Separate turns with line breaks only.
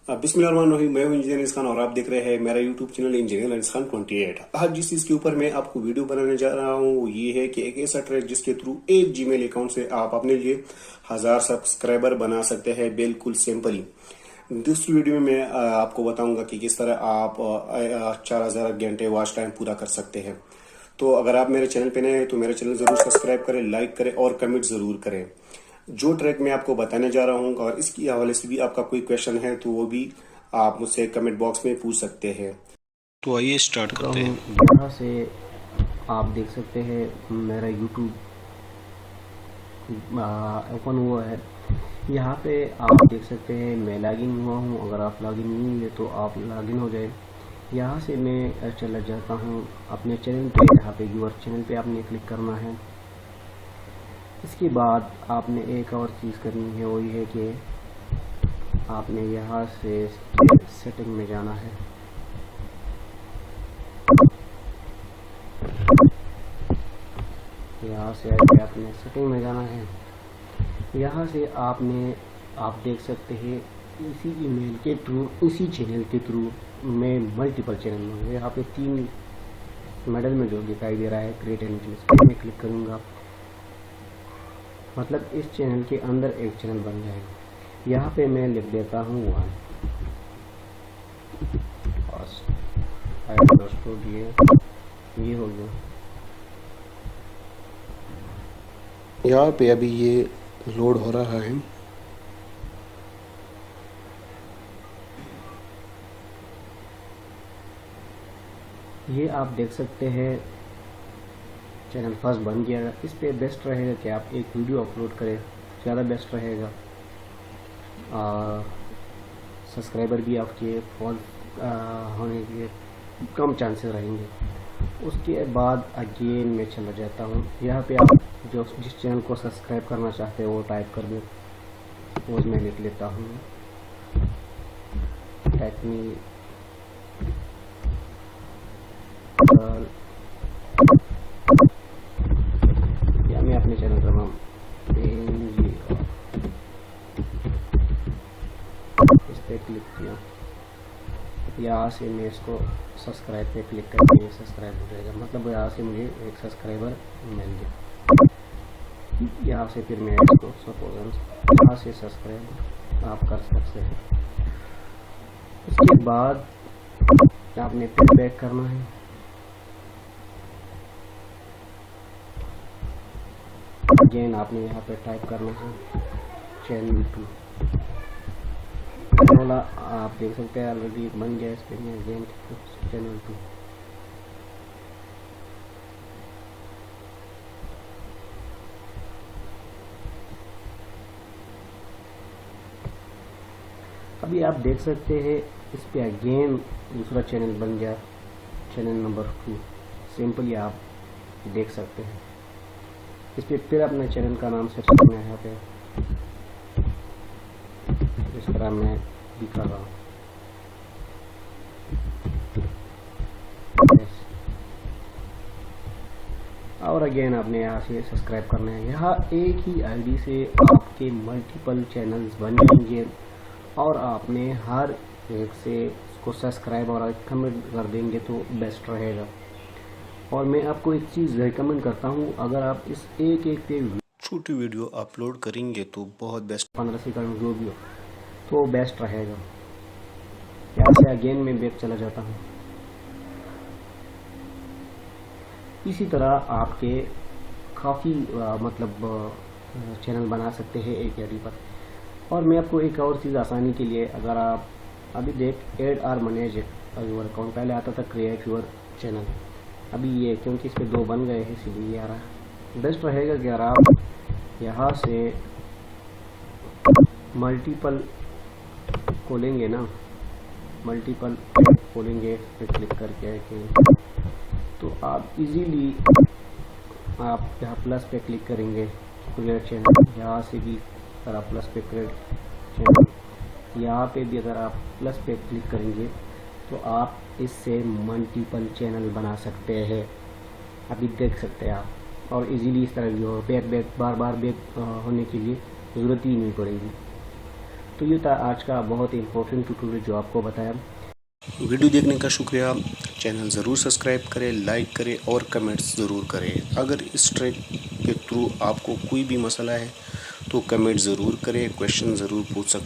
बिस्मिल्लाहिर्रहमानिर्रहीम। मैं हूं इंजीनियर अनीस खान और आप देख रहे हैं मेरा YouTube channel engineer Anis Khan 28। आज जिस चीज के ऊपर मैं आपको वीडियो बनाने जा रहा हूं वो ये है कि एक ऐसा ट्रैक जिसके थ्रू एक जीमेल अकाउंट से आप अपने लिए 1000 सब्सक्राइबर बना सकते हैं, बिल्कुल सिंपली। दूसरी वीडियो में मैं आपको बताऊंगा कि किस तरह आप 4000 घंटे वॉच टाइम पूरा कर सकते हैं। तो अगर आप मेरे चैनल पे नए हैं तो मेरे चैनल जरूर सब्सक्राइब करें, लाइक करें और कमेंट जरूर करें। जो ट्रैक मैं आपको बताने जा रहा हूँ और इसकी हवाले से भी आपका कोई क्वेश्चन है तो वो भी आप मुझसे कमेंट बॉक्स में पूछ सकते हैं। तो आइए स्टार्ट करते हैं।
यहाँ से आप देख सकते हैं मेरा यूट्यूब ओपन हुआ है। यहाँ पे आप देख सकते हैं मैं लॉगिन हुआ हूँ। अगर आप लॉगिन नहीं हुए तो आप लॉगिन हो जाए। यहाँ से मैं चला जाता हूँ अपने चैनल पे। यहाँ पे व्यूअर चैनल पे आपने क्लिक करना है। इसके बाद आपने एक और चीज़ करनी है, वो ये है कि आपने यहाँ से सेटिंग में जाना है। यहाँ से आके आपने सेटिंग में जाना है। यहाँ से आप देख सकते हैं इसी ईमेल के थ्रू, इसी चैनल के थ्रू मैं मल्टीपल चैनल हूँ। यहाँ पे 3 मेडल में जो दिखाई दे रहा है क्रिएट एन चैनल, मैं क्लिक करूँगा, मतलब इस चैनल के अंदर एक चैनल बन जाएगा। यहाँ पे मैं लिख देता हूँ 1 ये हो गया।
यहाँ पे अभी ये लोड हो रहा है।
ये आप देख सकते हैं चैनल फर्स्ट बन गया। इस पे बेस्ट रहेगा कि आप एक वीडियो अपलोड करें, ज़्यादा बेस्ट रहेगा। सब्सक्राइबर भी आपके फॉल होने के कम चांसेस रहेंगे। उसके बाद अगेन मैं चला जाता हूँ। यहाँ पे आप जिस चैनल को सब्सक्राइब करना चाहते हैं वो टाइप कर दें। सपोज मैं लिख लेता हूँ टेक्निकल या मैं अपने चैनल का नाम इस पर क्लिक किया। यहाँ से मैं इसको सब्सक्राइब पे क्लिक करके ये सब्सक्राइब हो जाएगा, मतलब यहाँ से मुझे एक सब्सक्राइबर मिल गया। यहाँ से फिर मैं इसको सपोज यहाँ से सब्सक्राइब आप कर सकते हैं। उसके बाद आपने फिर बैक करना है। अगेन आपने यहाँ पे टाइप करना है चैनल 2 वाला। आप देख सकते हैं ऑलरेडी बन गया। इस पर मैं अगेन चैनल 2। अभी आप देख सकते हैं इस पे अगेन दूसरा चैनल बन गया, चैनल नंबर 2। सिंपली आप देख सकते हैं। इस पे फिर अपने चैनल का नाम सर्च करना है। यहाँ पे इस तरह मैं दिखा रहा हूँ। और अगेन आपने यहाँ से सब्सक्राइब करना है। यहाँ एक ही आईडी से आपके मल्टीपल चैनल्स बन जाएंगे और आपने हर एक से उसको सब्सक्राइब और कमेंट कर देंगे तो बेस्ट रहेगा। और मैं आपको एक चीज़ रिकमेंड करता हूँ, अगर आप इस एक पे
छोटी वीडियो अपलोड करेंगे तो बहुत बेस्ट
15 सेकंड जो भी हो तो बेस्ट रहेगा। यहाँ से अगेन मैं बैक चला जाता हूँ। इसी तरह आपके काफ़ी चैनल बना सकते हैं एक आईडी पर। और मैं आपको एक और चीज़ आसानी के लिए, अगर आप अभी देख add or manage your account, पहले आता था क्रिएट यूर चैनल, अभी ये क्योंकि इस पर 2 बन गए हैं इसलिए ये आ रहा है। बेस्ट रहेगा कि अगर आप यहाँ से मल्टीपल खोलेंगे ना, मल्टीपल खोलेंगे पे क्लिक करके तो आप इजीली आप यहाँ प्लस पे क्लिक करेंगे क्रिएट चैनल। यहाँ से भी अगर आप प्लस पे क्रिएट चैनल, यहाँ पे भी अगर आप प्लस पे क्लिक करेंगे तो आप इससे मल्टीपल चैनल बना सकते हैं। अभी देख सकते हैं आप। और इजीली इस तरह भी हो, बैक बार बार बैक होने के लिए ज़रूरत ही नहीं पड़ेगी। तो ये था आज का बहुत ही इंपॉर्टेंट ट्यूटोरियल जो आपको बताया।
वीडियो देखने का शुक्रिया। चैनल ज़रूर सब्सक्राइब करें, लाइक करें और कमेंट्स ज़रूर करें। अगर इस ट्रैक के थ्रू आपको कोई भी मसला है तो कमेंट ज़रूर करें, क्वेश्चन ज़रूर पूछ सकते हैं।